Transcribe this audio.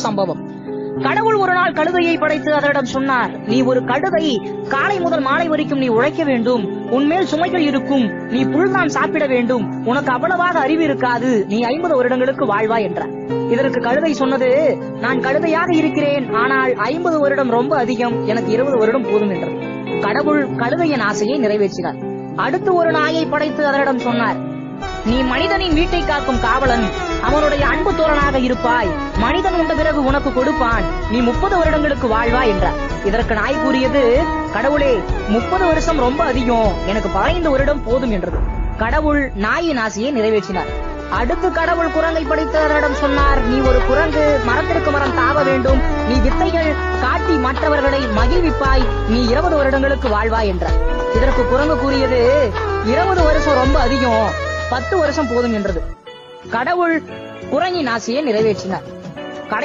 சம்பவம். கடவுள் ஒரு நாள் கழுதையை படைத்து அதனிடம் சொன்னார், நீ ஒரு கழுதை, காலை முதல் மாலை வரைக்கும் நீ உழைக்க வேண்டும், உன்மேல் சுமைகள் இருக்கும், நீ புல்தான் சாப்பிட வேண்டும், உனக்கு அவ்வளவாக அறிவு இருக்காது, நீ 50 வருடங்களுக்கு வாழ்வாய் என்றார். இதற்கு கழுதை சொன்னது, நான் கழுதையாக இருக்கிறேன், ஆனால் 50 வருடம் ரொம்ப அதிகம், எனக்கு 20 வருடம் போதும் என்றது. கடவுள் கழுதையின் ஆசையை நிறைவேற்றினார். அடுத்து ஒரு நாயை படைத்து அதனிடம் சொன்னார், நீ மனிதனின் வீட்டை காக்கும் காவலன், அவனுடைய அன்பு தோழனாக இருப்பாய், மனிதன் உண்ட பிறகு உனக்கு கொடுப்பான், நீ 30 வருடங்களுக்கு வாழ்வாய் என்றார். இதற்கு நாய் கூறியது, கடவுளே 30 வருஷம் ரொம்ப அதிகம், எனக்கு 15 வருடம் போதும் என்றது. கடவுள் நாயின் ஆசையை நிறைவேற்றினார். அடுத்து கடவுள் குரங்கை படைத்து அதனிடம் சொன்னார், நீ ஒரு குரங்கு, மரத்திற்கு மரம் தாவ வேண்டும், நீ வித்தைகள் காட்டி மற்றவர்களை மகிழ்விப்பாய், நீ 20 வருடங்களுக்கு வாழ்வாய் என்றார். இதற்கு குரங்கு கூறியது, 20 வருஷம் ரொம்ப அதிகம், 10 வருஷம் போதும் என்றது. கடவுள் குரங்கின் ஆசையை நிறைவேற்றினார்.